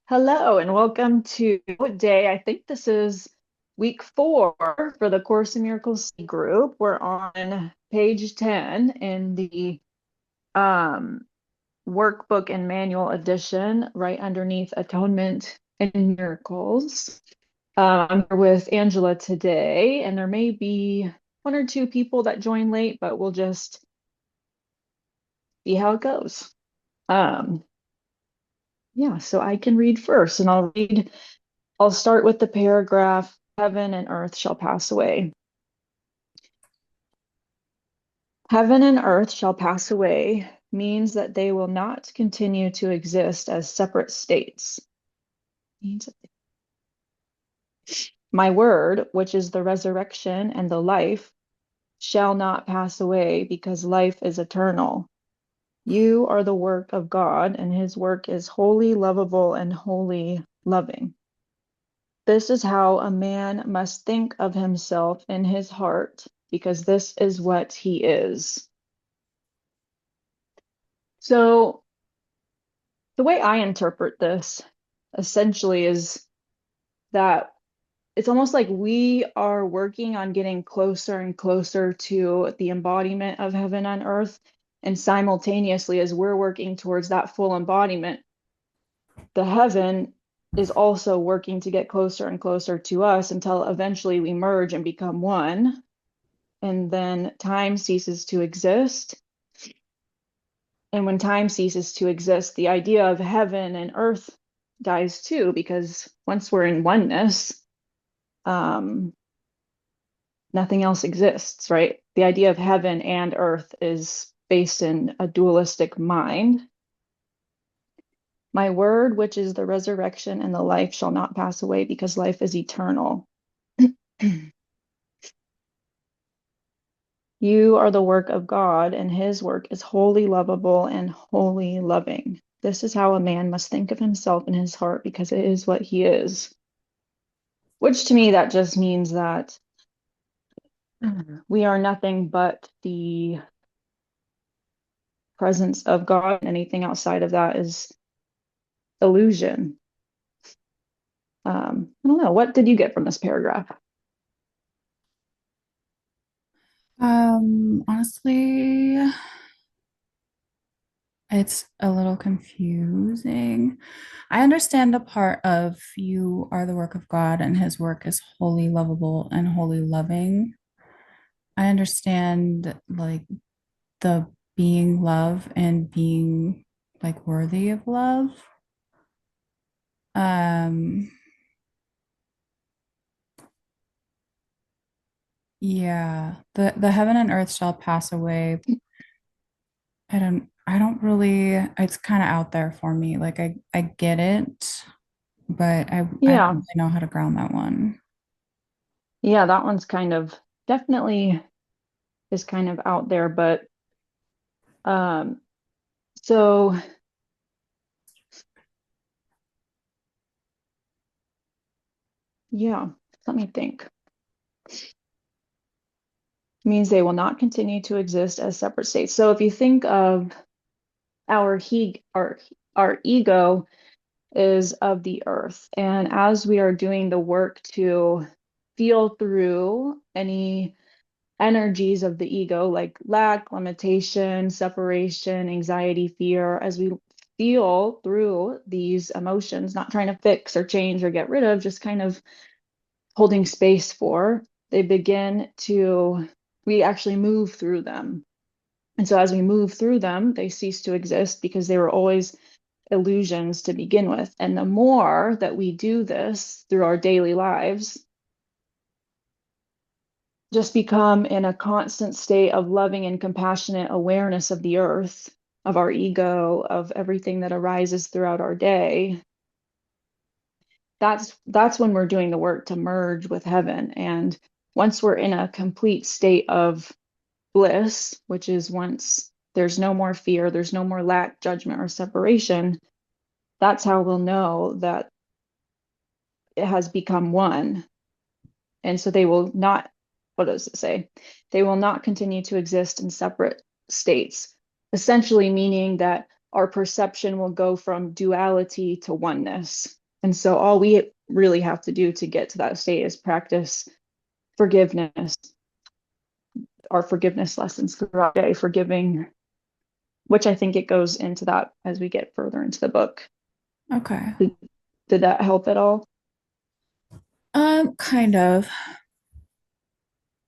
Hello and welcome to day. I think this is week 4 for the Course in Miracles group. We're on page 10 in the um, workbook and manual edition, right underneath Atonement and Miracles. I'm here with Angela today, and there may be one or two people that join late, but we'll just see how it goes. Um, yeah, so I can read first, and I'll start with the paragraph, heaven and earth shall pass away. Heaven and earth shall pass away means that they will not continue to exist as separate states. Means my word, which is the resurrection and the life, shall not pass away because life is eternal. You are the work of God, and his work is wholly lovable and wholly loving. This is how a man must think of himself in his heart, because this is what he is. So, the way I interpret this essentially is that it's almost like we are working on getting closer and closer to the embodiment of heaven on earth. And simultaneously, as we're working towards that full embodiment, the heaven is also working to get closer and closer to us until eventually we merge and become one. And then time ceases to exist. And when time ceases to exist, the idea of heaven and earth dies too, because once we're in oneness, um, nothing else exists, right? The idea of heaven and earth is based in a dualistic mind. My word, which is the resurrection and the life, shall not pass away because life is eternal. You are the work of God, and his work is wholly lovable and wholly loving. This is how a man must think of himself in his heart, because it is what he is. Which to me, that just means that we are nothing but the presence of God. Anything outside of that is illusion. I don't know. What did you get from this paragraph? Honestly, it's a little confusing. I understand the part of you are the work of God and his work is wholly lovable and wholly loving. I understand like the being love and being like worthy of love. Um, yeah, the heaven and earth shall pass away. I don't really, it's kind of out there for me. Like I get it, but I don't Yeah, really know how to ground that one. yeah, that one's kind of definitely is kind of out there, but um, so yeah, let me think. It means they will not continue to exist as separate states. So if you think of our he our ego is of the earth, and as we are doing the work to feel through any energies of the ego, like lack, limitation, separation, anxiety, fear, as we feel through these emotions, not trying to fix or change or get rid of, just kind of holding space for, they begin to, we actually move through them. And so as we move through them, they cease to exist because they were always illusions to begin with. And the more that we do this through our daily lives, just become in a constant state of loving and compassionate awareness of the earth, of our ego, of everything that arises throughout our day. That's when we're doing the work to merge with heaven. And once we're in a complete state of bliss, which is once there's no more fear, there's no more lack, judgment, or separation, that's how we'll know that it has become one. And so they will not, what does it say? They will not continue to exist in separate states, essentially meaning that our perception will go from duality to oneness. And so all we really have to do to get to that state is practice forgiveness, our forgiveness lessons throughout the day, forgiving, which I think it goes into that as we get further into the book. Okay. Did, did that help at all? Kind of.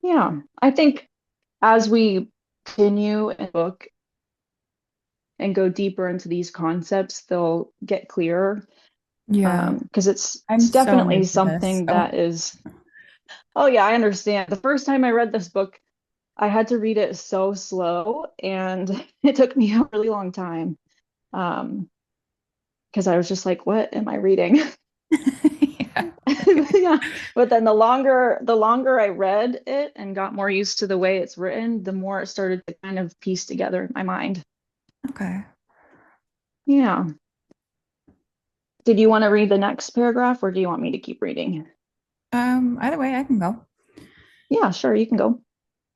Yeah, I think as we continue in the book and go deeper into these concepts, they'll get clearer. Yeah. Because it's I'm so definitely new to this. something So that is, oh yeah, I understand. The first time I read this book, I had to read it so slow, and it took me a really long time. Um, because I was just like, what am I reading? yeah. Yeah. But then the longer I read it and got more used to the way it's written, the more it started to kind of piece together in my mind. Okay. Yeah. Did you want to read the next paragraph or do you want me to keep reading? Either way, I can go. Yeah, sure, you can go.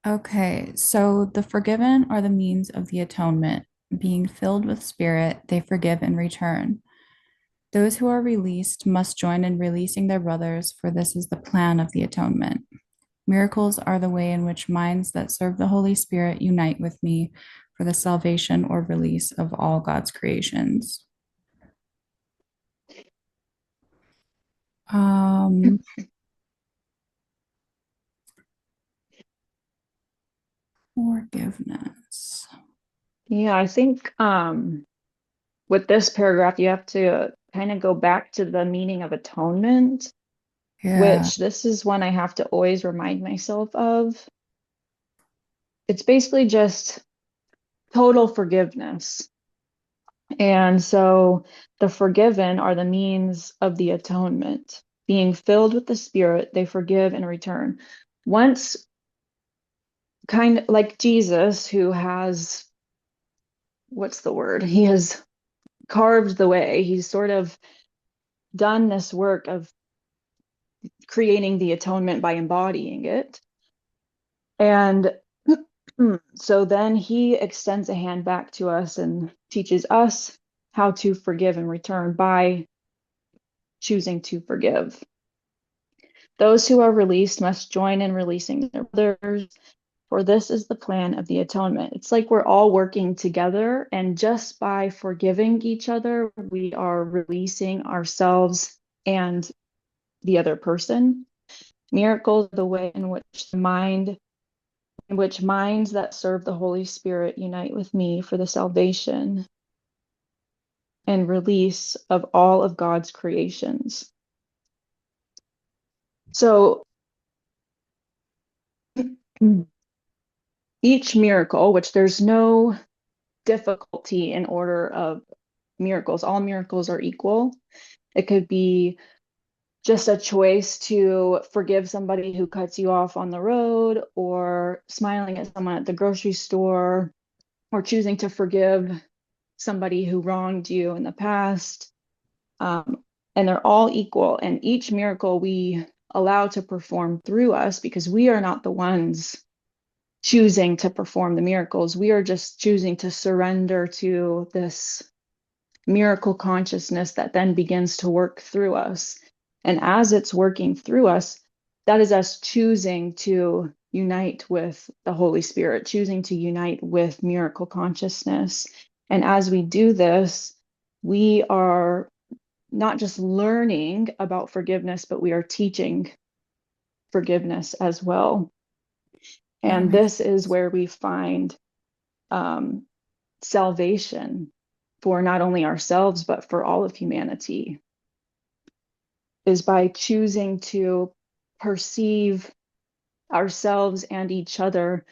Okay, so the forgiven are the means of the atonement. Being filled with spirit, they forgive in return. Those who are released must join in releasing their brothers, for this is the plan of the atonement. Miracles are the way in which minds that serve the Holy Spirit unite with me for the salvation or release of all God's creations. Um, Forgiveness. Yeah, I think with this paragraph, you have to kind of go back to the meaning of atonement, Yeah, which this is one I have to always remind myself of. It's basically just total forgiveness. And so the forgiven are the means of the atonement. Being filled with the Spirit, they forgive in return. Once, kind of like Jesus, who has, what's the word? He has carved the way. He's sort of done this work of creating the atonement by embodying it. And so then he extends a hand back to us and teaches us how to forgive in return by choosing to forgive. Those who are released must join in releasing their brothers, for this is the plan of the atonement. It's like we're all working together, and just by forgiving each other, we are releasing ourselves and the other person. Miracles are the way in which minds that serve the Holy Spirit unite with me for the salvation and release of all of God's creations. So each miracle, which there's no difficulty in order of miracles, all miracles are equal. It could be just a choice to forgive somebody who cuts you off on the road, or smiling at someone at the grocery store, or choosing to forgive somebody who wronged you in the past. And they're all equal. And each miracle we allow to perform through us, because we are not the ones choosing to perform the miracles. We are just choosing to surrender to this miracle consciousness that then begins to work through us. And as it's working through us, that is us choosing to unite with the Holy Spirit, choosing to unite with miracle consciousness. And as we do this, we are not just learning about forgiveness, but we are teaching forgiveness as well. that And makes this is where we find um, salvation for not only ourselves, but for all of humanity, is by choosing to perceive ourselves and each other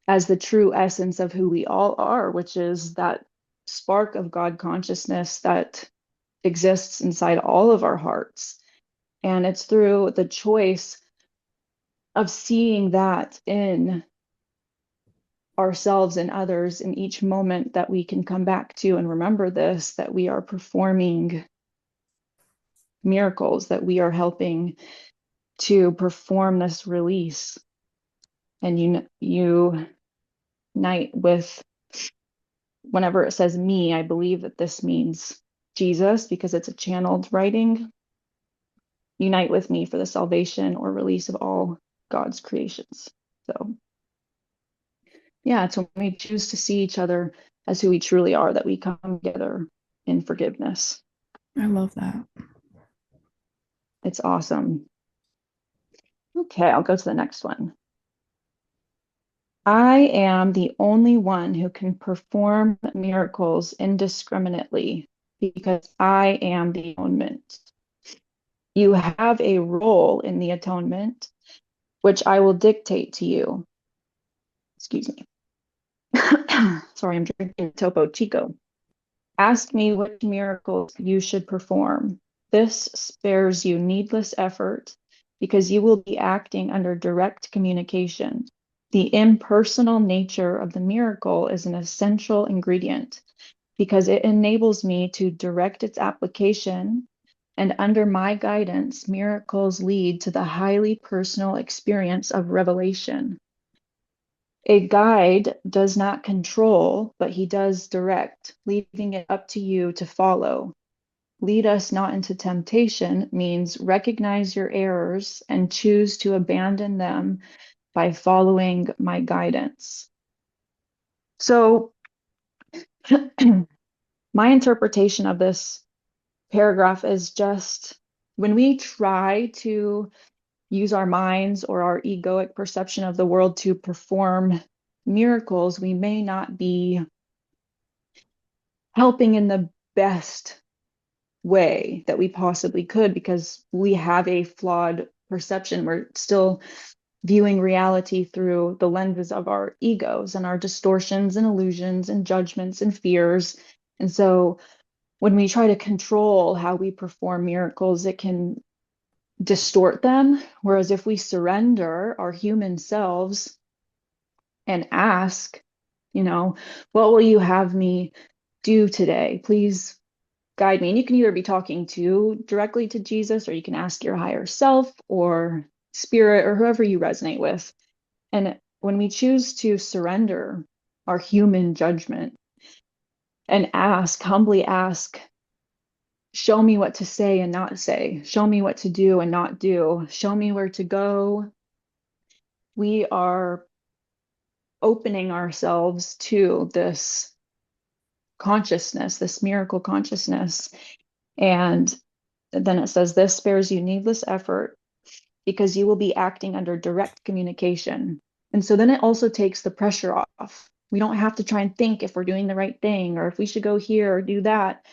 as the true essence of who we all are, which is that spark of God consciousness that exists inside all of our hearts. And it's through the choice of seeing that in ourselves and others in each moment that we can come back to and remember this, that we are performing miracles, that we are helping to perform this release and you unite with whenever it says me, I believe that this means Jesus because it's a channeled writing. Unite with me for the salvation or release of all God's creations. So, yeah, it's when we choose to see each other as who we truly are that we come together in forgiveness. I love that. It's awesome. Okay, I'll go to the next one. I am the only one who can perform miracles indiscriminately because I am the atonement. You have a role in the atonement, which I will dictate to you. Excuse me. Sorry, I'm drinking Topo Chico. Ask me which miracles you should perform. This spares you needless effort because you will be acting under direct communication. The impersonal nature of the miracle is an essential ingredient because it enables me to direct its application, and under my guidance, miracles lead to the highly personal experience of revelation. A guide does not control, but he does direct, leaving it up to you to follow. Lead us not into temptation means recognize your errors and choose to abandon them by following my guidance. So, my interpretation of this paragraph is just when we try to use our minds or our egoic perception of the world to perform miracles, we may not be helping in the best way that we possibly could because we have a flawed perception. We're still viewing reality through the lenses of our egos and our distortions and illusions and judgments and fears. And so when we try to control how we perform miracles, it can distort them. Whereas if we surrender our human selves and ask, what will you have me do today? Please guide me. And you can either be talking to directly to Jesus, or you can ask your higher self or spirit or whoever you resonate with. And when we choose to surrender our human judgment and humbly ask, show me what to say and not say, show me what to do and not do, show me where to go, we are opening ourselves to this consciousness, this miracle consciousness. And then it says, this spares you needless effort because you will be acting under direct communication. And so then it also takes the pressure off. We don't have to try and think if we're doing the right thing or if we should go here or do that.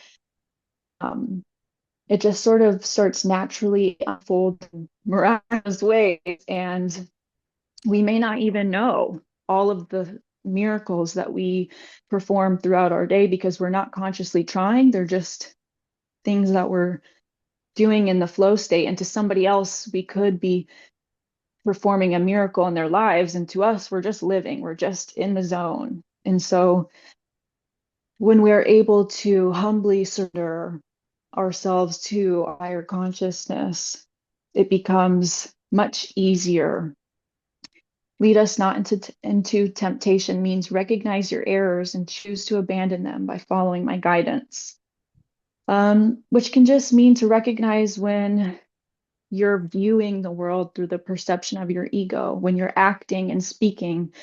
It just sort of starts naturally unfolding in miraculous ways. And we may not even know all of the miracles that we perform throughout our day because we're not consciously trying. They're just things that we're doing in the flow state. And to somebody else, we could be performing a miracle in their lives. And to us, we're just living, we're just in the zone. And so when we're able to humbly surrender ourselves to a higher consciousness, it becomes much easier. Lead us not into temptation means recognize your errors and choose to abandon them by following my guidance. Which can just mean to recognize when you're viewing the world through the perception of your ego, when you're acting and speaking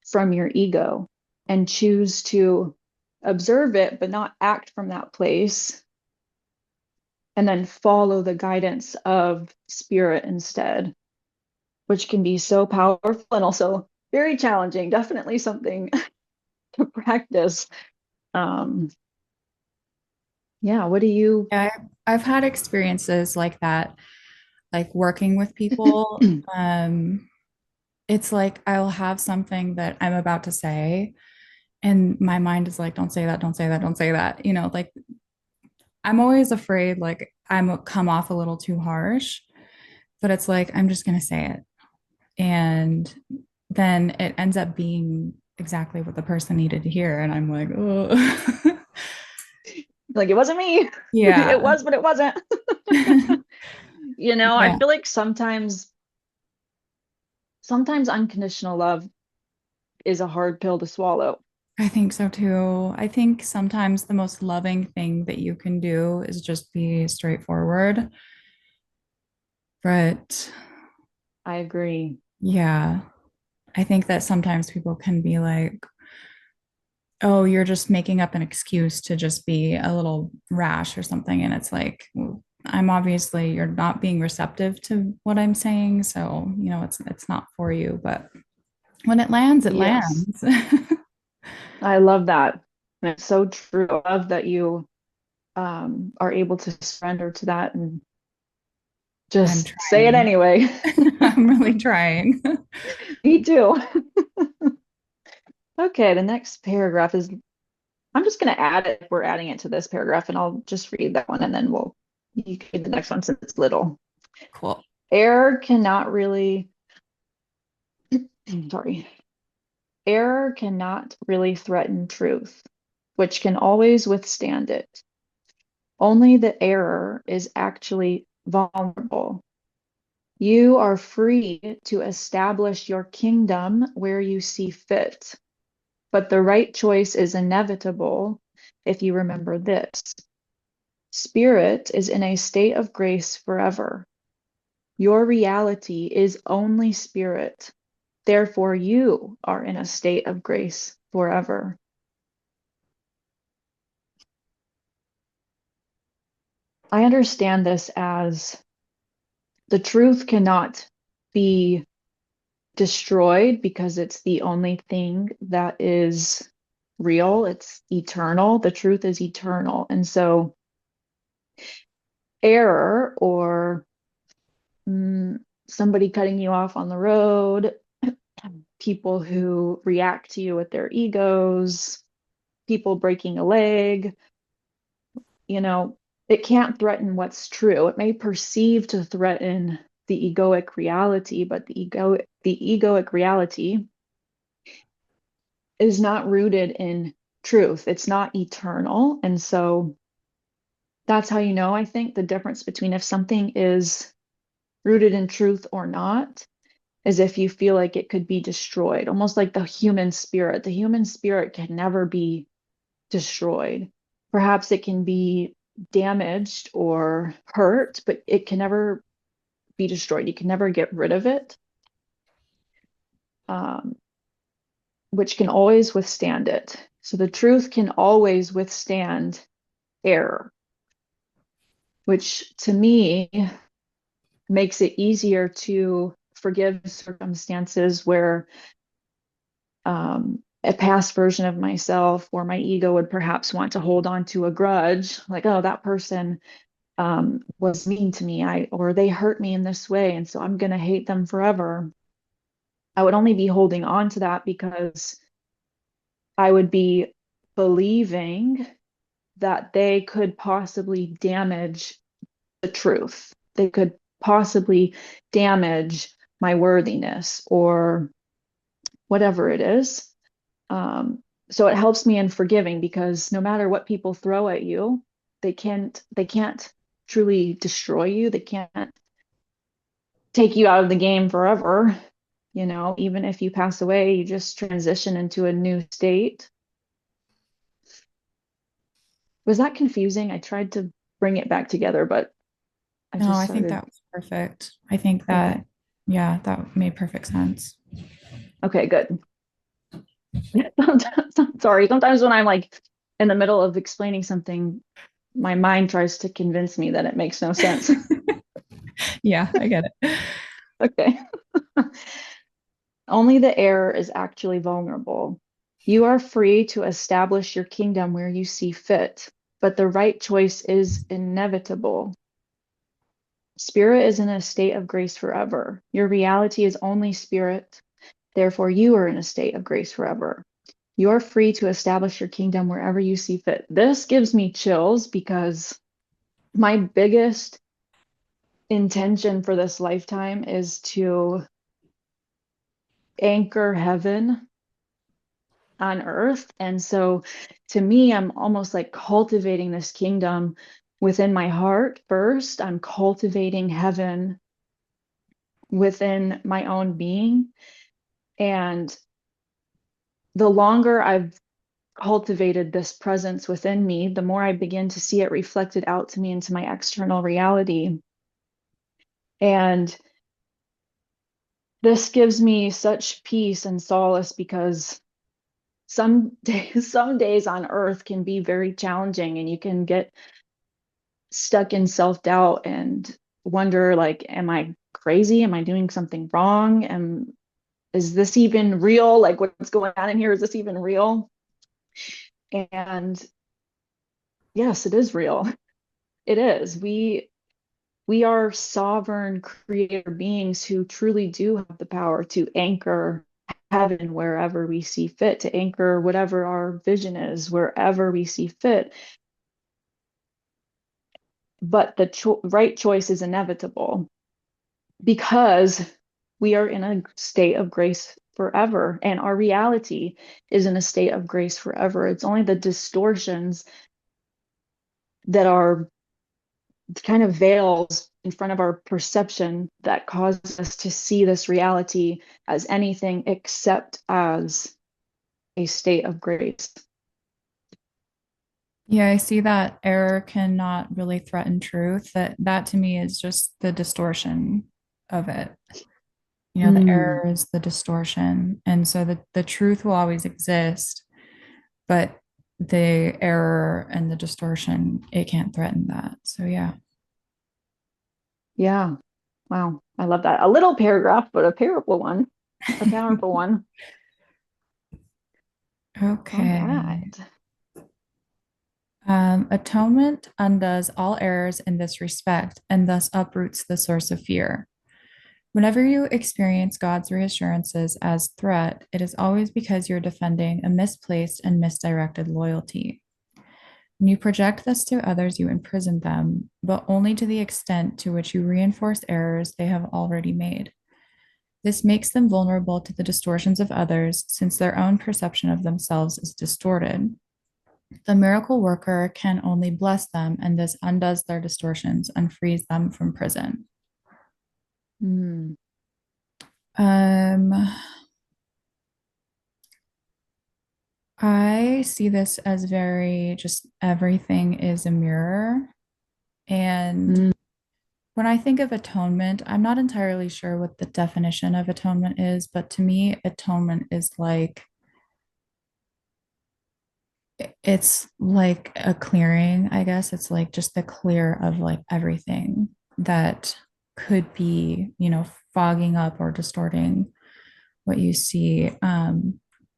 from your ego, and choose to observe it, but not act from that place, and then follow the guidance of spirit instead, which can be so powerful and also very challenging. Definitely something to practice. Um, yeah, what do you? Yeah, I've had experiences like that, like working with people. It's like I'll have something that I'm about to say, and my mind is like, don't say that, don't say that, don't say that. Like I'm always afraid, like I'm come off a little too harsh, but it's like I'm just gonna say it. And then it ends up being exactly what the person needed to hear. And I'm like, oh, Like, it wasn't me. It yeah. was, but it wasn't. I Yeah. feel like sometimes unconditional love is a hard pill to swallow. I think so too. I think sometimes the most loving thing that you can do is just be straightforward. But I agree. yeah, I think that sometimes people can be like, oh, you're just making up an excuse to just be a little rash or something. And it's like, well, I'm obviously you're not being receptive to what I'm saying. So, it's not for you. But when it lands, it Yes. lands. I love that. And it's so true. I love that you are able to surrender to that and I'm just say it trying. anyway. I'm really trying. Me too. Okay, the next paragraph is, I'm just going to add it. We're adding it to this paragraph, and I'll just read that one and then you can read the next one since it's little. Cool. Error cannot really, sorry, error cannot really threaten truth, which can always withstand it. Only the error is actually vulnerable. You are free to establish your kingdom where you see fit, but the right choice is inevitable if you remember this. Spirit is in a state of grace forever. Your reality is only spirit. Therefore, you are in a state of grace forever. I understand this as the truth cannot be destroyed because it's the only thing that is real. It's eternal. The truth is eternal. And so, error or mm, somebody cutting you off on the road, people who react to you with their egos, people breaking a leg, you know, it can't threaten what's true. It may perceive to threaten the egoic reality, but the egoic reality is not rooted in truth. It's not eternal. And so that's how you know, I think, the difference between if something is rooted in truth or not is if you feel like it could be destroyed, almost like the human spirit. The human spirit can never be destroyed. Perhaps it can be damaged or hurt, but it can never be destroyed. You can never get rid of it, um, which can always withstand it. So the truth can always withstand error, which to me makes it easier to forgive circumstances where a past version of myself or my ego would perhaps want to hold on to a grudge, like, oh, that person was mean to me, or they hurt me in this way, and so I'm gonna hate them forever. I would only be holding on to that because I would be believing that they could possibly damage the truth. They could possibly damage my worthiness or whatever it is. Um, so it helps me in forgiving because no matter what people throw at you, they can't truly destroy you. They can't take you out of the game forever. Even if you pass away, you just transition into a new state. Was that confusing? I tried to bring it back together, but I No, just I think started. that was perfect. I think Okay. that, yeah, that made perfect sense. Okay, good. Sorry. Sometimes when I'm like in the middle of explaining something, my mind tries to convince me that it makes no sense. Yeah, I get it. Okay. Only the error is actually vulnerable. You are free to establish your kingdom where you see fit, but the right choice is inevitable. Spirit is in a state of grace forever. Your reality is only spirit. Therefore, you are in a state of grace forever. You are free to establish your kingdom wherever you see fit. This gives me chills because my biggest intention for this lifetime is to anchor heaven on earth. And so to me, I'm almost like cultivating this kingdom within my heart first. I'm cultivating heaven within my own being. And the longer I've cultivated this presence within me, the more I begin to see it reflected out to me into my external reality. And this gives me such peace and solace because some days on earth can be very challenging and you can get stuck in self-doubt and wonder like, am I crazy? Am I doing something wrong? Is this even real? Like what's going on in here? Is this even real? And yes, it is real. It is. We are sovereign creator beings who truly do have the power to anchor heaven wherever we see fit, to anchor whatever our vision is wherever we see fit. But the right choice is inevitable because we are in a state of grace forever, and our reality is in a state of grace forever. It's only the distortions that are kind of veils in front of our perception that cause us to see this reality as anything except as a state of grace. Yeah, I see that error cannot really threaten truth. That to me is just the distortion of it. You know, the Mm, error is the distortion. And so the truth will always exist, but the error and the distortion, it can't threaten that. So yeah. yeah. Wow. I love that. A little paragraph, but a powerful one. A powerful one. All Okay. right. Atonement undoes all errors in this respect and thus uproots the source of fear. Whenever you experience God's reassurances as threat, it is always because you're defending a misplaced and misdirected loyalty. When you project this to others, you imprison them, but only to the extent to which you reinforce errors they have already made. This makes them vulnerable to the distortions of others, since their own perception of themselves is distorted. The miracle worker can only bless them, and this undoes their distortions and frees them from prison. Mm, Um, I see this as very just everything is a mirror. And mm, when I think of atonement, I'm not entirely sure what the definition of atonement is, but to me, atonement is like it's like a clearing, I guess. It's like just the clear of like everything that could be, fogging up or distorting what you see.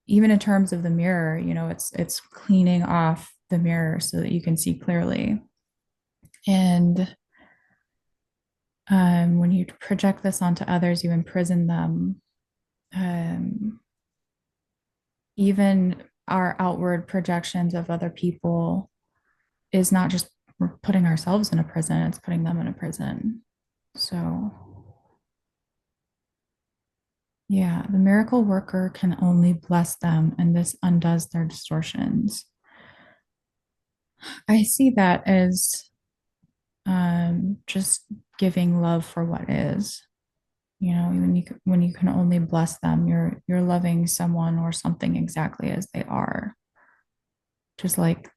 Even in terms of the mirror, it's cleaning off the mirror so that you can see clearly. And when you project this onto others, you imprison them. Um, Even our outward projections of other people is not just putting ourselves in a prison, it's putting them in a prison. So, yeah, the miracle worker can only bless them, and this undoes their distortions. I see that as just giving love for what is. When you can only bless them, you're loving someone or something exactly as they are. Just like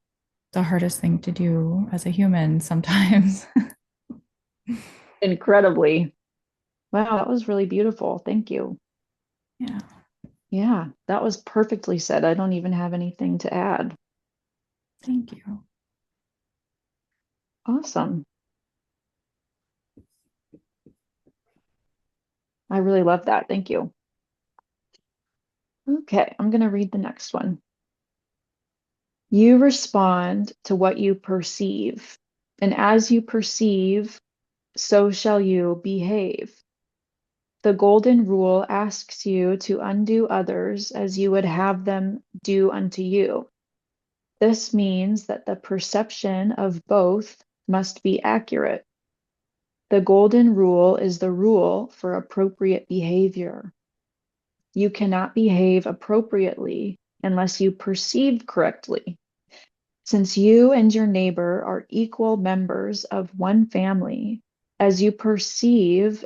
the hardest thing to do as a human sometimes. incredibly. Wow, that was really beautiful. Thank you. Yeah, Yeah, that was perfectly said. I don't even have anything to add. thank you. Awesome. I really love that. Thank you. Okay, I'm going to read the next one. You respond to what you perceive, and as you perceive, so shall you behave. The golden rule asks you to undo others as you would have them do unto you. This means that the perception of both must be accurate. The golden rule is the rule for appropriate behavior. You cannot behave appropriately unless you perceive correctly. Since you and your neighbor are equal members of one family, as you perceive,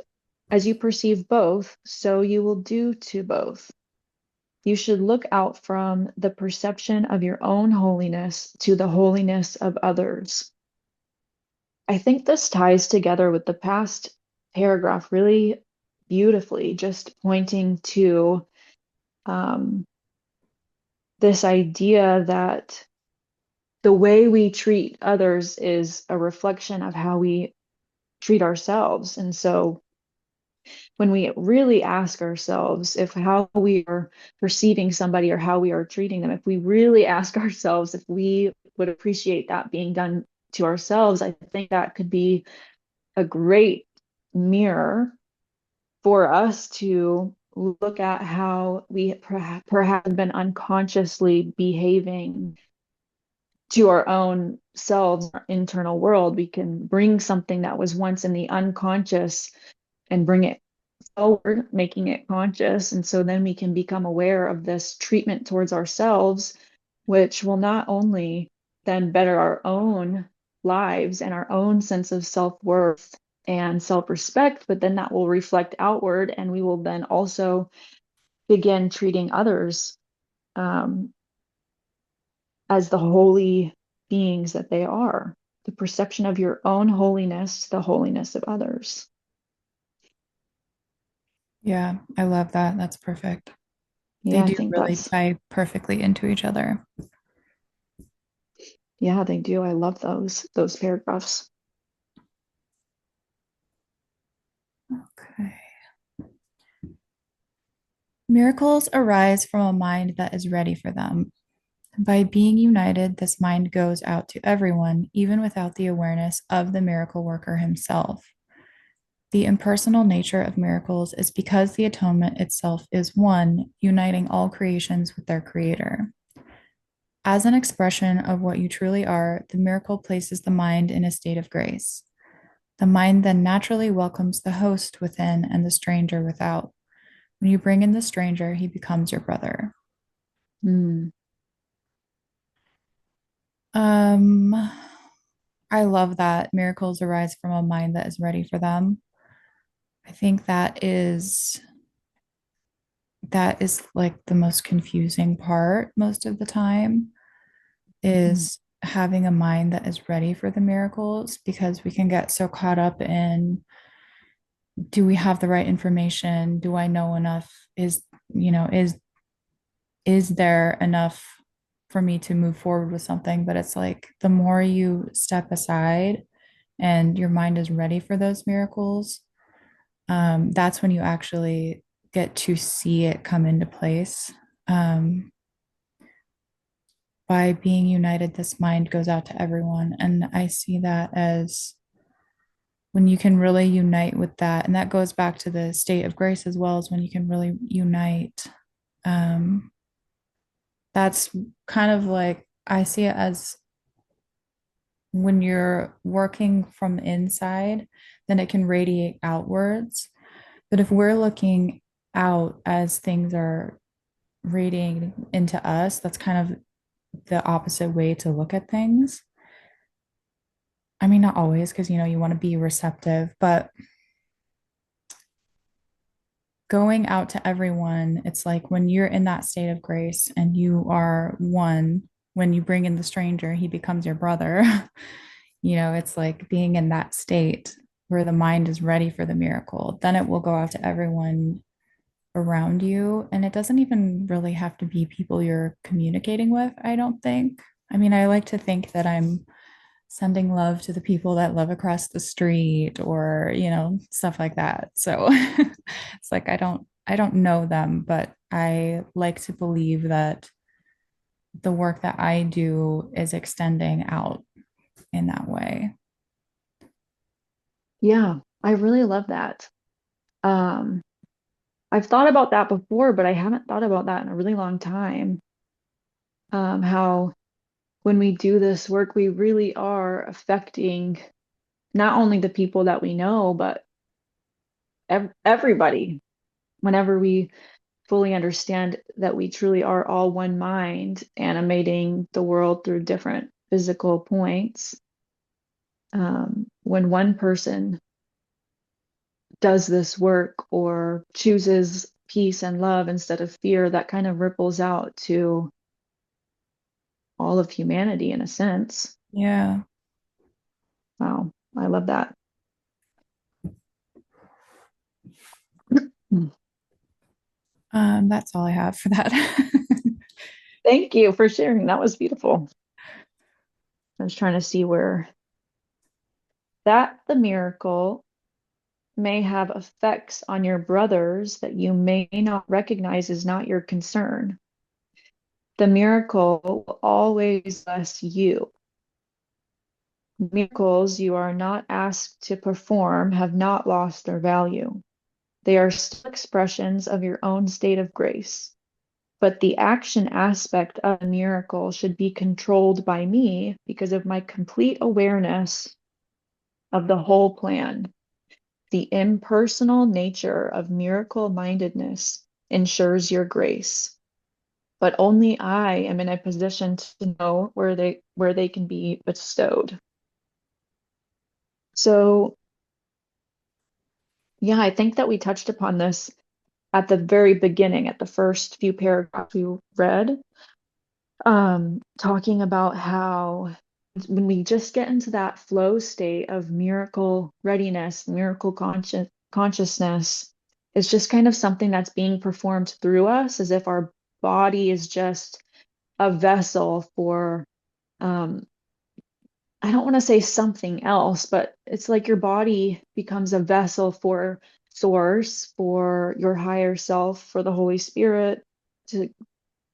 as you perceive both, so you will do to both. you should look out from the perception of your own holiness to the holiness of others. I think this ties together with the past paragraph really beautifully, just pointing to um, this idea that the way we treat others is a reflection of how we treat ourselves. And so when we really ask ourselves if how we are perceiving somebody or how we are treating them, if we really ask ourselves if we would appreciate that being done to ourselves, I think that could be a great mirror for us to look at how we perhaps been unconsciously behaving to our own selves, our internal world. We can bring something that was once in the unconscious and bring it forward, making it conscious. And so then we can become aware of this treatment towards ourselves, which will not only then better our own lives and our own sense of self-worth and self-respect, but then that will reflect outward, and we will then also begin treating others um, as the holy beings that they are. The perception of your own holiness, the holiness of others. Yeah, I love that. That's perfect. They Yeah, I do think really that's, tie perfectly into each other. yeah, they do. I love those paragraphs. Okay. Miracles arise from a mind that is ready for them. By being united, this mind goes out to everyone, even without the awareness of the miracle worker himself. The impersonal nature of miracles is because the atonement itself is one, uniting all creations with their creator. As an expression of what you truly are, the miracle places the mind in a state of grace. The mind then naturally welcomes the host within and the stranger without. When you bring in the stranger, he becomes your brother. Mm, Um, I love that miracles arise from a mind that is ready for them. I think that is like the most confusing part most of the time mm. is having a mind that is ready for the miracles because we can get so caught up in do we have the right information? Do I know enough? Is there enough for me to move forward with something? But it's like the more you step aside and your mind is ready for those miracles, that's when you actually get to see it come into place. Um, by being united, this mind goes out to everyone. And I see that as when you can really unite with that. And that goes back to the state of grace as well as when you can really unite. Um, that's kind of like I see it as when you're working from inside, then it can radiate outwards. But if we're looking out as things are radiating into us, that's kind of the opposite way to look at things. I mean, not always, because you want to be receptive, but going out to everyone, it's like when you're in that state of grace and you are one, when you bring in the stranger, he becomes your brother. It's like being in that state where the mind is ready for the miracle. Then it will go out to everyone around you. And it doesn't even really have to be people you're communicating with, I don't think. I mean, I like to think that I'm sending love to the people that live across the street or, stuff like that. So it's like I don't know them, but I like to believe that the work that I do is extending out in that way. Yeah, I really love that. Um, I've thought about that before, but I haven't thought about that in a really long time. How when we do this work, we really are affecting not only the people that we know, but everybody. Whenever we fully understand that we truly are all one mind, animating the world through different physical points. When one person does this work or chooses peace and love instead of fear, that kind of ripples out to all of humanity in a sense. Yeah. Wow, I love that. That's all I have for that. Thank you for sharing. That was beautiful. I was trying to see where that the miracle may have effects on your brothers that you may not recognize is not your concern. The miracle will always bless you. Miracles you are not asked to perform have not lost their value. They are still expressions of your own state of grace. But the action aspect of a miracle should be controlled by me because of my complete awareness of the whole plan. The impersonal nature of miracle mindedness ensures your grace, but only I am in a position to know where they can be bestowed. So, yeah, I think that we touched upon this at the very beginning, at the first few paragraphs we read, talking about how when we just get into that flow state of miracle readiness, miracle consciousness, it's just kind of something that's being performed through us as if our body is just a vessel for, um, I don't want to say something else, but it's like your body becomes a vessel for source, for your higher self, for the Holy Spirit to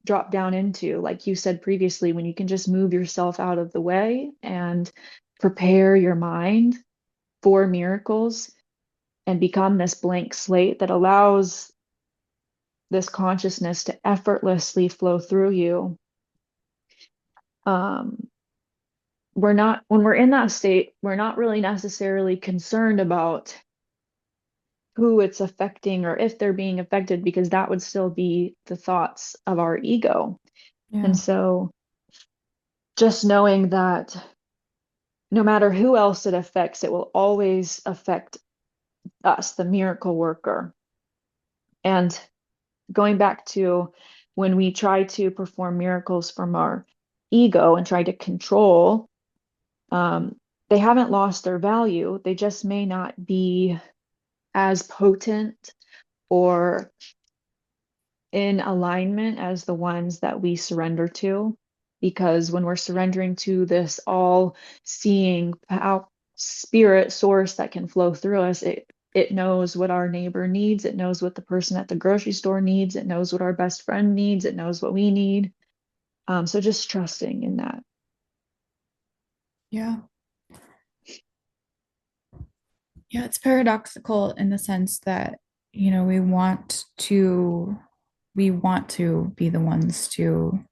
drop down into, like you said previously, when you can just move yourself out of the way and prepare your mind for miracles and become this blank slate that allows this consciousness to effortlessly flow through you. Um, we're not, when we're in that state, we're not really necessarily concerned about who it's affecting or if they're being affected, because that would still be the thoughts of our ego. And Yeah. so just knowing that no matter who else it affects, it will always affect us, the miracle worker. And going back to when we try to perform miracles from our ego and try to control, um, they haven't lost their value. They just may not be as potent or in alignment as the ones that we surrender to. Because when we're surrendering to this all seeing spirit source that can flow through us, it knows what our neighbor needs. It knows what the person at the grocery store needs. It knows what our best friend needs. It knows what we need. So just trusting in that. Yeah. Yeah, it's paradoxical in the sense that, we want to be the ones to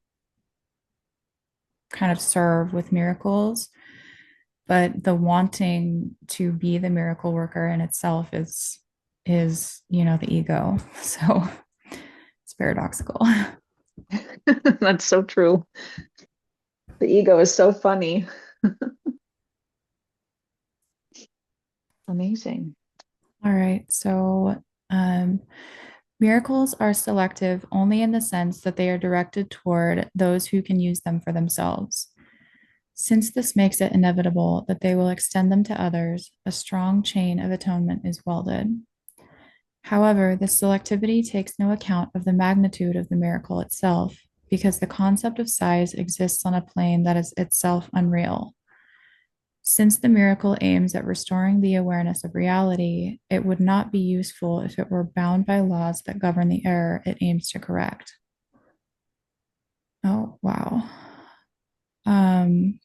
kind of serve with miracles, but the wanting to be the miracle worker in itself is the ego. So it's paradoxical. That's so true. The ego is so funny. Amazing. All right. So, um, miracles are selective only in the sense that they are directed toward those who can use them for themselves. Since this makes it inevitable that they will extend them to others, a strong chain of atonement is welded. However, this selectivity takes no account of the magnitude of the miracle itself, because the concept of size exists on a plane that is itself unreal. Since the miracle aims at restoring the awareness of reality, it would not be useful if it were bound by laws that govern the error it aims to correct. Oh, wow. Um,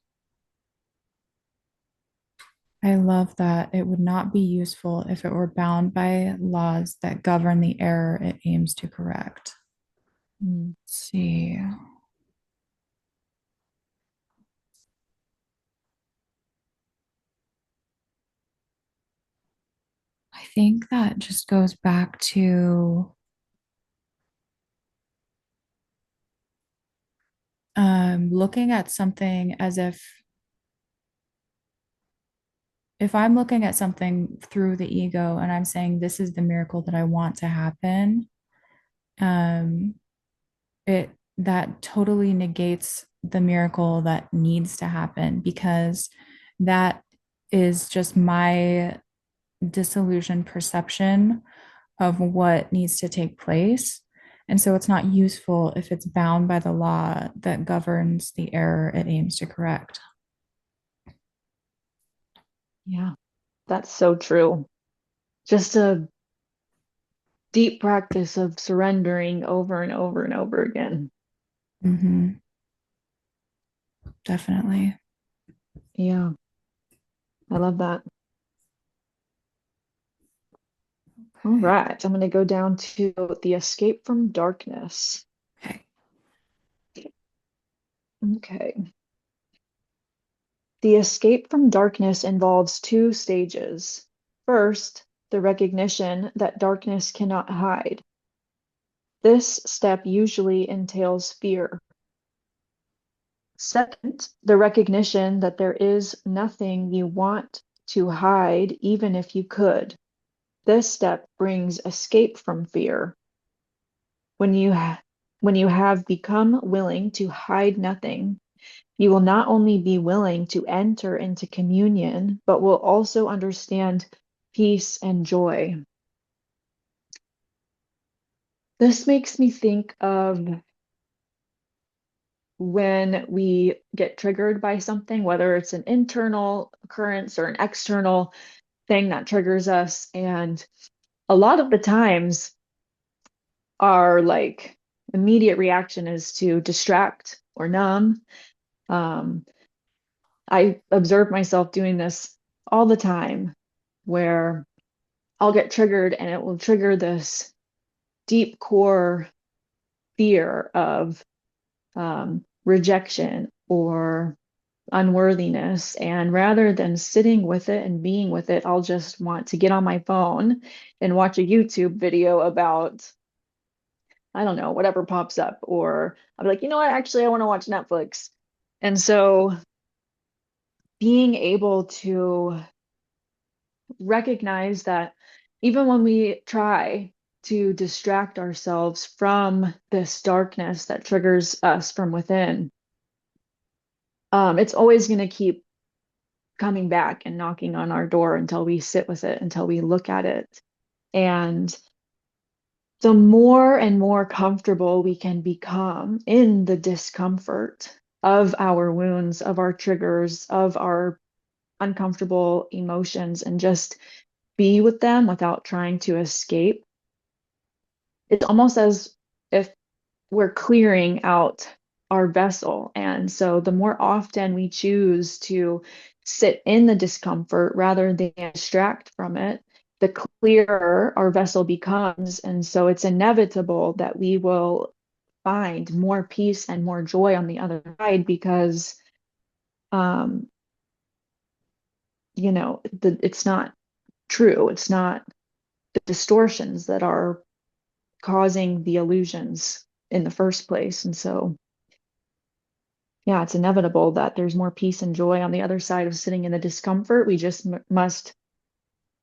I love that. It would not be useful if it were bound by laws that govern the error it aims to correct. Mm. Let's see. I think that just goes back to looking at something as if I'm looking at something through the ego and I'm saying, this is the miracle that I want to happen, um, it that totally negates the miracle that needs to happen because that is just my disillusioned perception of what needs to take place. And so it's not useful if it's bound by the law that governs the error it aims to correct. Yeah, that's so true. Just a deep practice of surrendering over and over and over again. Mm-hmm. Definitely. Yeah, I love that. All right, I'm going to go down to the escape from darkness. Okay. Okay. The escape from darkness involves two stages. First, the recognition that darkness cannot hide. This step usually entails fear. Second, the recognition that there is nothing you want to hide, even if you could. This step brings escape from fear. When when you have become willing to hide nothing, you will not only be willing to enter into communion, but will also understand peace and joy. This makes me think of when we get triggered by something, whether it's an internal occurrence or an external thing that triggers us. And a lot of the times, our like immediate reaction is to distract or numb. Um, I observe myself doing this all the time where I'll get triggered and it will trigger this deep core fear of rejection or unworthiness. And rather than sitting with it and being with it, I'll just want to get on my phone and watch a YouTube video about, I don't know, whatever pops up. Or I'll be like, you know what? Actually, I want to watch Netflix. And so being able to recognize that even when we try to distract ourselves from this darkness that triggers us from within, it's always going to keep coming back and knocking on our door until we sit with it, until we look at it. And the more and more comfortable we can become in the discomfort of our wounds, of our triggers, of our uncomfortable emotions, and just be with them without trying to escape, it's almost as if we're clearing out our vessel. And so the more often we choose to sit in the discomfort rather than distract from it, the clearer our vessel becomes. And so it's inevitable that we will find more peace and more joy on the other side because, um, it's not true. It's not the distortions that are causing the illusions in the first place. And so, yeah, it's inevitable that there's more peace and joy on the other side of sitting in the discomfort. We just must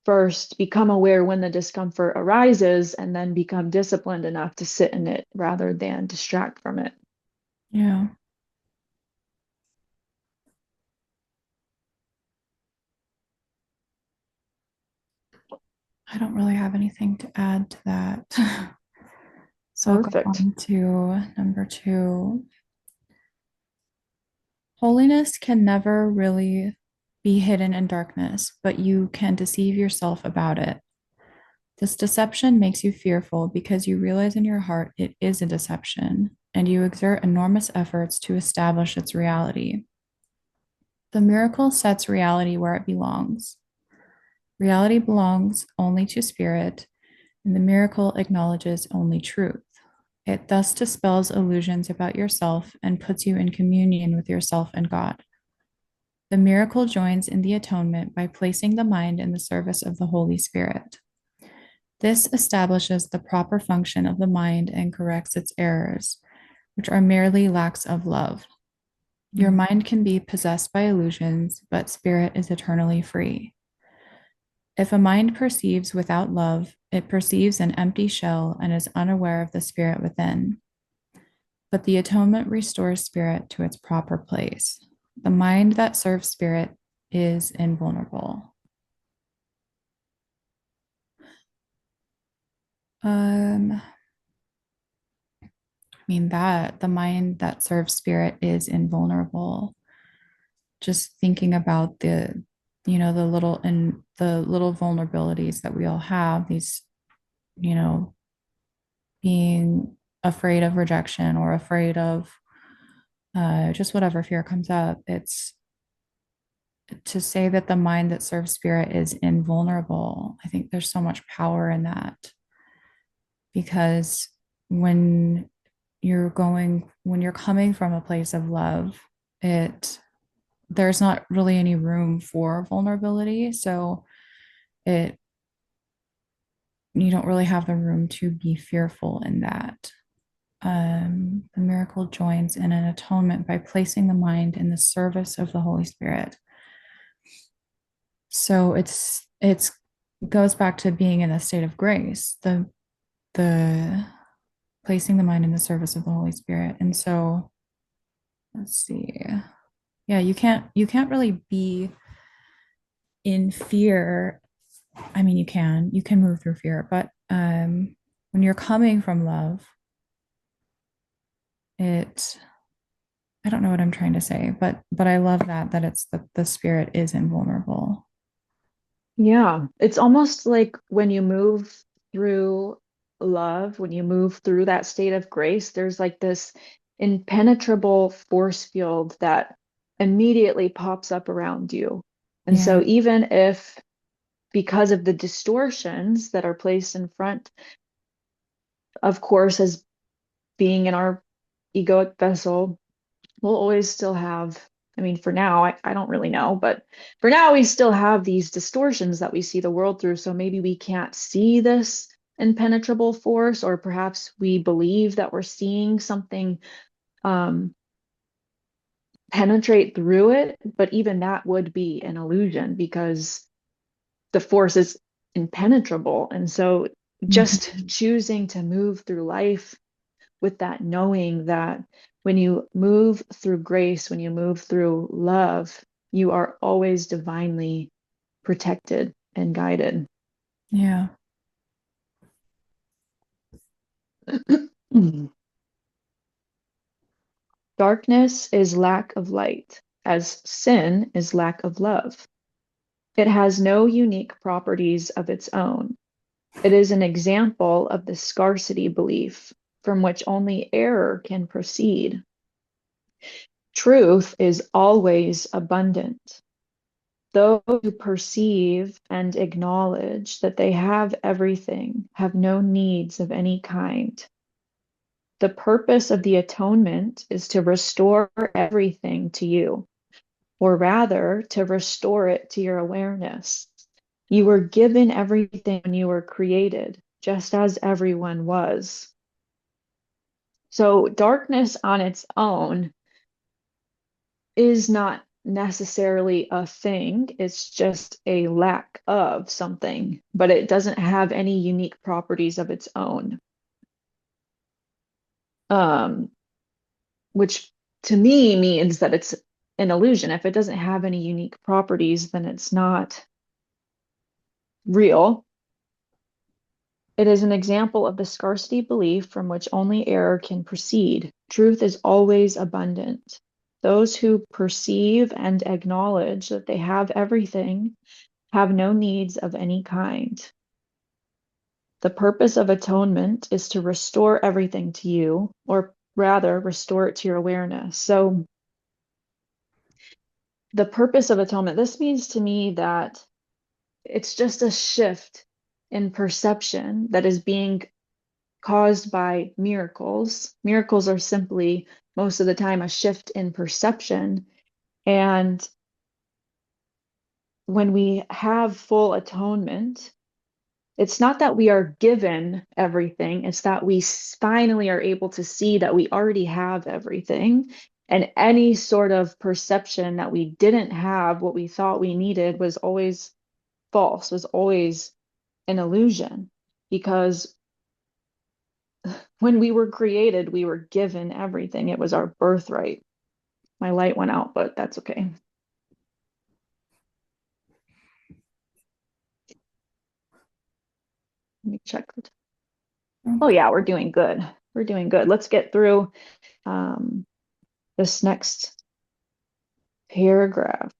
first become aware when the discomfort arises and then become disciplined enough to sit in it rather than distract from it. Yeah. I don't really have anything to add to that. So I'll go Perfect. on to number two. Holiness can never really be hidden in darkness, but you can deceive yourself about it. This deception makes you fearful because you realize in your heart it is a deception, and you exert enormous efforts to establish its reality. The miracle sets reality where it belongs. Reality belongs only to spirit, and the miracle acknowledges only truth. It thus dispels illusions about yourself and puts you in communion with yourself and God. The miracle joins in the atonement by placing the mind in the service of the Holy Spirit. This establishes the proper function of the mind and corrects its errors, which are merely lacks of love. Your Mm. mind can be possessed by illusions, but spirit is eternally free. If a mind perceives without love, it perceives an empty shell and is unaware of the spirit within. But the atonement restores spirit to its proper place. The mind that serves spirit is invulnerable. I mean that the mind that serves spirit is invulnerable. Just thinking about the little vulnerabilities that we all have, these, you know, being afraid of rejection or afraid of just whatever fear comes up. It's to say that the mind that serves spirit is invulnerable. I think there's so much power in that because when when you're coming from a place of love, it there's not really any room for vulnerability. So it you don't really have the room to be fearful in that. The miracle joins in an atonement by placing the mind in the service of the Holy Spirit. So it's goes back to being in a state of grace, the placing the mind in the service of the Holy Spirit. And so let's see. Yeah, you can't really be in fear. I mean, you can move through fear, but when you're coming from love, it I don't know what I'm trying to say, but I love that it's the spirit is invulnerable. Yeah, it's almost like when you move through love, when you move through that state of grace, there's like this impenetrable force field that immediately pops up around you. And so Yeah. even if because of the distortions that are placed in front, of course, as being in our egoic vessel, we'll always still have, I mean, for now, I don't really know, but for now, we still have these distortions that we see the world through. So maybe we can't see this impenetrable force, or perhaps we believe that we're seeing something um, penetrate through it. But even that would be an illusion because the force is impenetrable. And so just Mhm. choosing to move through life with that knowing that when you move through grace, when you move through love, you are always divinely protected and guided. Yeah. Darkness is lack of light, as sin is lack of love. It has no unique properties of its own. It is an example of the scarcity belief from which only error can proceed. Truth is always abundant. Those who perceive and acknowledge that they have everything have no needs of any kind. The purpose of the atonement is to restore everything to you, or rather, to restore it to your awareness. You were given everything when you were created, just as everyone was. So, darkness on its own is not necessarily a thing. It's just a lack of something, but it doesn't have any unique properties of its own. Um, which to me means that it's an illusion. If it doesn't have any unique properties, then it's not real. It is an example of the scarcity belief from which only error can proceed. Truth is always abundant. Those who perceive and acknowledge that they have everything have no needs of any kind. The purpose of atonement is to restore everything to you, or rather, restore it to your awareness. So, the purpose of atonement, this means to me that it's just a shift in perception that is being caused by miracles. Miracles are simply, most of the time, a shift in perception. And when we have full atonement, it's not that we are given everything, it's that we finally are able to see that we already have everything. And any sort of perception that we didn't have, what we thought we needed, was always false, was always an illusion. Because when we were created, we were given everything. It was our birthright. My light went out, but that's okay. Let me check. Oh Okay. yeah, we're doing good. We're doing good. Let's get through um, this next paragraph.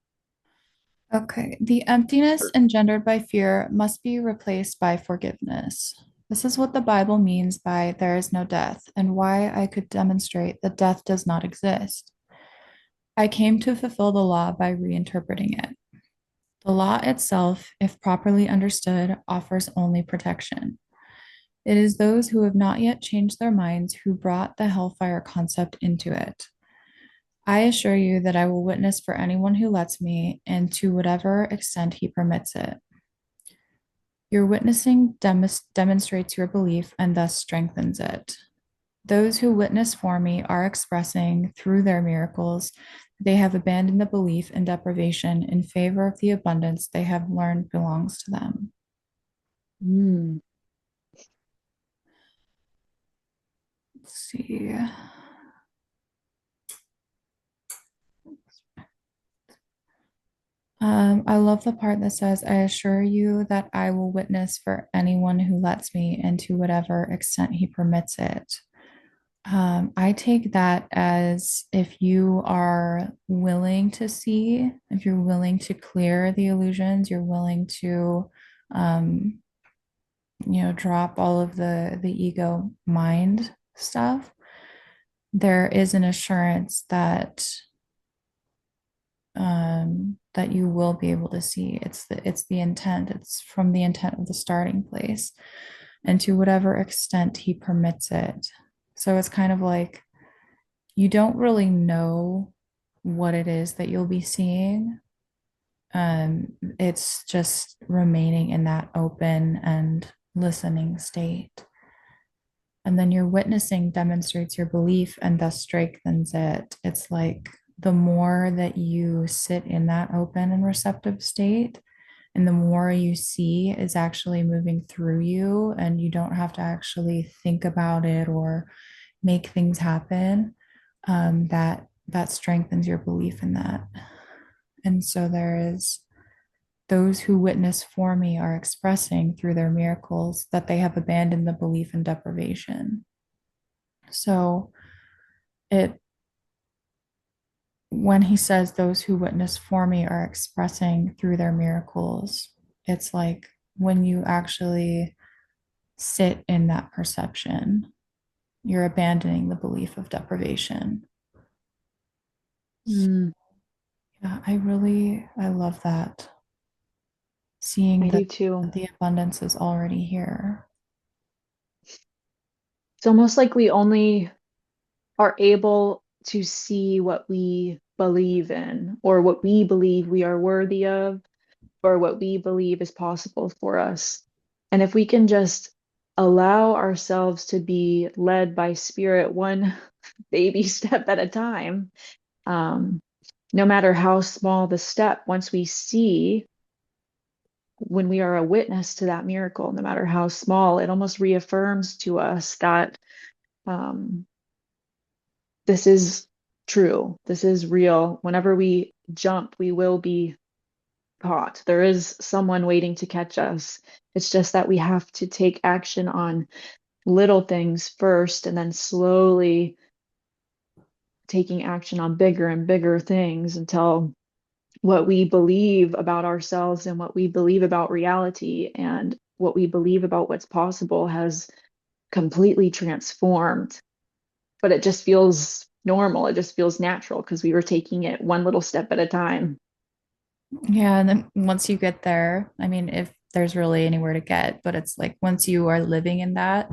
Okay. The emptiness engendered by fear must be replaced by forgiveness. This is what the Bible means by there is no death, and why I could demonstrate that death does not exist. I came to fulfill the law by reinterpreting it. The law itself, if properly understood, offers only protection. It is those who have not yet changed their minds who brought the hellfire concept into it. I assure you that I will witness for anyone who lets me, and to whatever extent he permits it. Your witnessing demonstrates your belief and thus strengthens it. Those who witness for me are expressing through their miracles they have abandoned the belief in deprivation in favor of the abundance they have learned belongs to them. Mm. Let's see. I love the part that says, I assure you that I will witness for anyone who lets me and to whatever extent he permits it. I take that as if you are willing to see, if you're willing to clear the illusions, you're willing to, um, drop all of the ego mind stuff. There is an assurance that you will be able to see. It's the intent. It's from the intent of the starting place, and to whatever extent he permits it. So it's kind of like you don't really know what it is that you'll be seeing. It's just remaining in that open and listening state. And then your witnessing demonstrates your belief and thus strengthens it. It's like the more that you sit in that open and receptive state, and the more you see is actually moving through you, and you don't have to actually think about it or make things happen, that strengthens your belief in that. And so there is those who witness for me are expressing through their miracles that they have abandoned the belief in deprivation. So it when he says those who witness for me are expressing through their miracles, it's like when you actually sit in that perception, you're abandoning the belief of deprivation. Mm. Yeah, I love that. Seeing I that do too. the abundance is already here. It's almost like we only are able to see what we believe in, or what we believe we are worthy of, or what we believe is possible for us. And if we can just allow ourselves to be led by spirit one baby step at a time, um, no matter how small the step, once we see, when we are a witness to that miracle, no matter how small, it almost reaffirms to us that um, this is true, this is real. Whenever we jump, we will be caught. There is someone waiting to catch us. It's just that we have to take action on little things first, and then slowly taking action on bigger and bigger things until what we believe about ourselves and what we believe about reality and what we believe about what's possible has completely transformed. But it just feels normal. It just feels natural because we were taking it one little step at a time. Yeah, and then once you get there, I mean, if there's really anywhere to get, but it's like once you are living in that,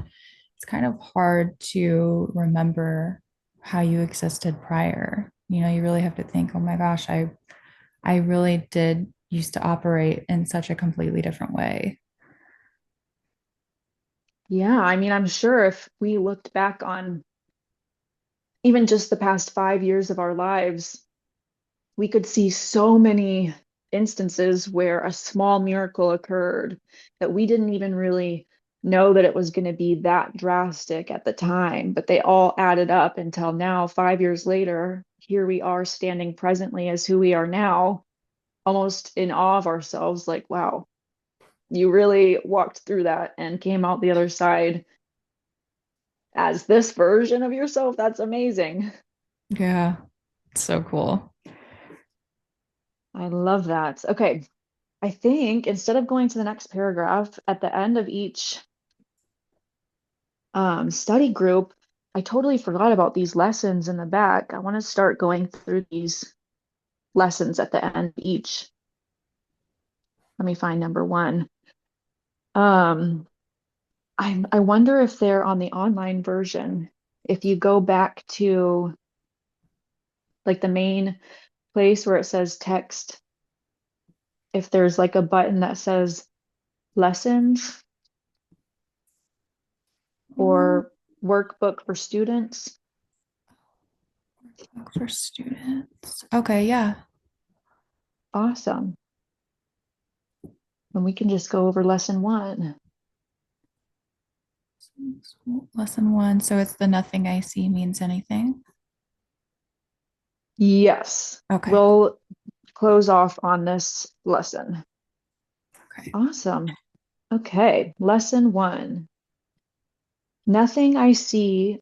it's kind of hard to remember how you existed prior. You really have to think, oh my gosh, I really did used to operate in such a completely different way. Yeah, I mean, I'm sure if we looked back on even just the past 5 years of our lives, we could see so many. instances where a small miracle occurred that we didn't even really know that it was going to be that drastic at the time, but they all added up until now, 5 years later, here we are standing presently as who we are now, almost in awe of ourselves, like, wow, you really walked through that and came out the other side as this version of yourself. That's amazing. Yeah, so cool. I love that. Okay. I think instead of going to the next paragraph at the end of each study group, I totally forgot about these lessons in the back. I want to start going through these lessons at the end of each. Let me find number one. Um, I wonder if they're on the online version. If you go back to like the main place where it says text, if there's like a button that says lessons Um, or workbook for students. For students. Okay, yeah. Awesome. And we can just go over lesson one. Lesson one. So it's the nothing I see means anything. Yes, Okay, cool. we'll close off on this lesson. Okay. Awesome. Okay, lesson one. Nothing I see.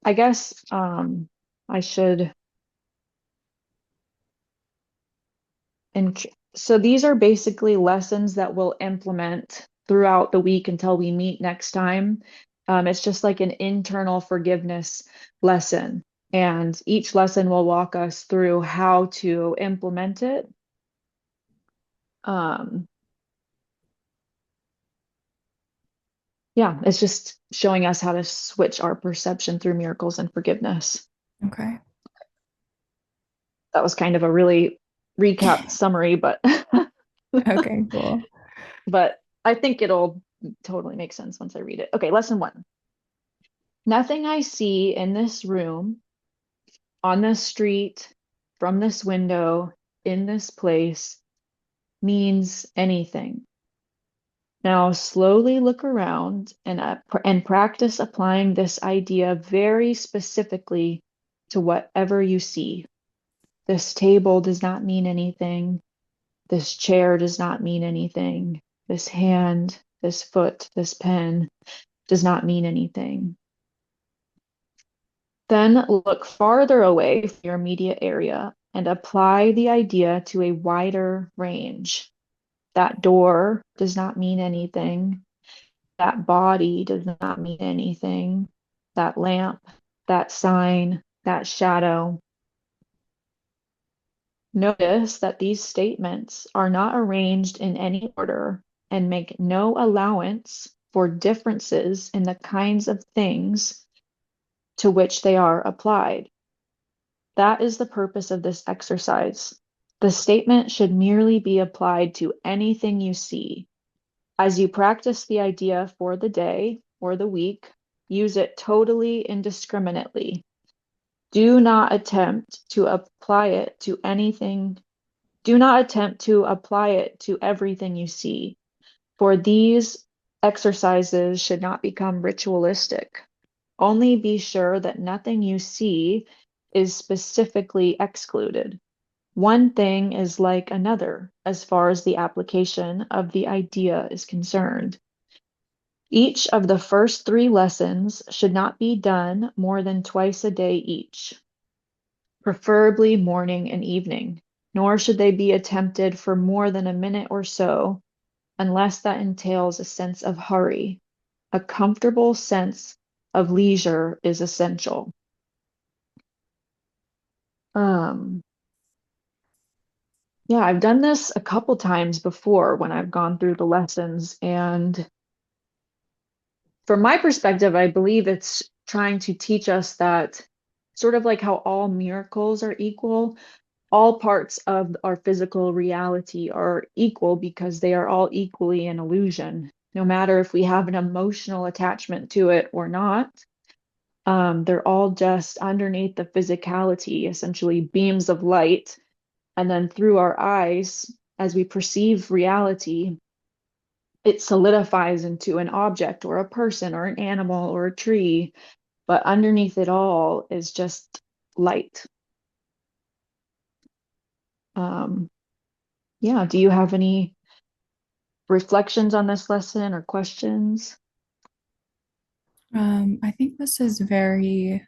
I guess I should. And so these are basically lessons that we'll implement throughout the week until we meet next time. It's just like an internal forgiveness lesson. And each lesson will walk us through how to implement it. Um, yeah, it's just showing us how to switch our perception through miracles and forgiveness. Okay. That was kind of a really recapped summary, but Okay, cool. but I think it'll totally make sense once I read it. Okay, lesson one. Nothing I see in this room, on this street, from this window, in this place means anything. Now slowly look around and practice applying this idea very specifically to whatever you see. This table does not mean anything. This chair does not mean anything. This hand, this foot, this pen does not mean anything. Then look farther away from your immediate area and apply the idea to a wider range. That door does not mean anything. That body does not mean anything. That lamp, that sign, that shadow. Notice that these statements are not arranged in any order and make no allowance for differences in the kinds of things to which they are applied. That is the purpose of this exercise. The statement should merely be applied to anything you see. As you practice the idea for the day or the week, use it totally indiscriminately. Do not attempt to apply it to anything. Do not attempt to apply it to everything you see, for these exercises should not become ritualistic. Only be sure that nothing you see is specifically excluded. One thing is like another as far as the application of the idea is concerned. Each of the first three lessons should not be done more than twice a day each, preferably morning and evening, nor should they be attempted for more than a minute or so, unless that entails a sense of hurry. A comfortable sense of leisure is essential. Um, yeah, I've done this a couple times before when I've gone through the lessons, and from my perspective, I believe it's trying to teach us that sort of like how all miracles are equal, all parts of our physical reality are equal because they are all equally an illusion, no matter if we have an emotional attachment to it or not. They're all just underneath the physicality, essentially beams of light. And then through our eyes, as we perceive reality, it solidifies into an object or a person or an animal or a tree, but underneath it all is just light. Um, yeah, do you have any reflections on this lesson or questions? I think this is very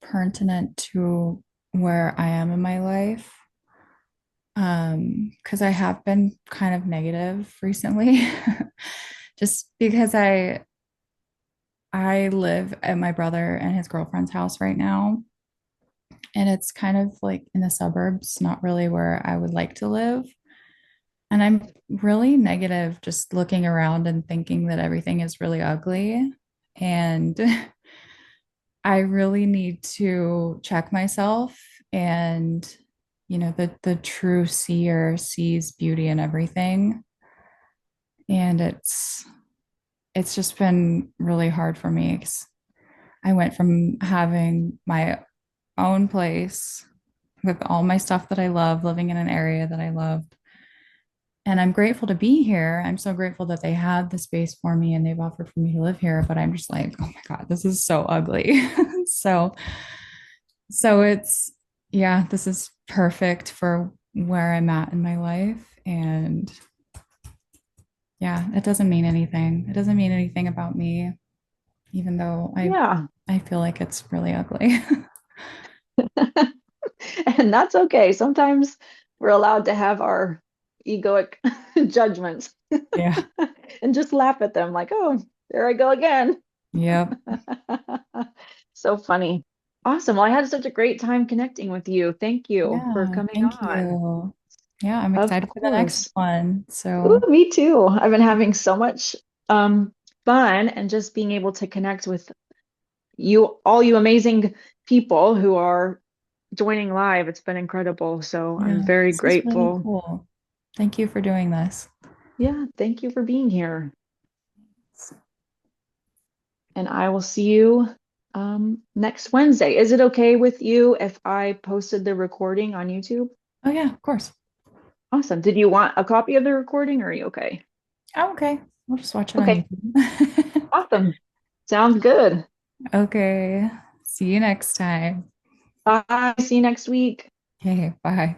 pertinent to where I am in my life. Because I have been kind of negative recently, just because I live at my brother and his girlfriend's house right now, and it's kind of like in the suburbs, not really where I would like to live. And I'm really negative just looking around and thinking that everything is really ugly. And I really need to check myself and the true seer sees beauty in everything. And it's just been really hard for me 'cause I went from having my own place with all my stuff that I love, living in an area that I loved. And I'm grateful to be here. I'm so grateful that they have the space for me and they've offered for me to live here. But I'm just like, oh my God, this is so ugly. so, so yeah, this is perfect for where I'm at in my life. And yeah, it doesn't mean anything. It doesn't mean anything about me, even though Yeah. I feel like it's really ugly. And that's okay. Sometimes we're allowed to have our egoic judgments Yeah. and just laugh at them like, oh, there I go again. Yep. So funny. Awesome. Well, I had such a great time connecting with you. Thank you for Yeah. coming Thank on. you. Yeah, I'm Of excited for the next course. one. Ooh, So, me too. I've been having so much fun and just being able to connect with you, all you amazing people who are joining live. It's been incredible. So I'm yeah, very this is really grateful. cool. Thank you for doing this. Yeah, thank you for being here. And I will see you next Wednesday. Is it okay with you if I posted the recording on YouTube? Oh, yeah, of course. Awesome. Did you want a copy of the recording or are you okay? Oh, okay. We'll just watch it on Okay, YouTube. awesome. Sounds good. Okay. See you next time. Bye. See you next week. Okay, bye.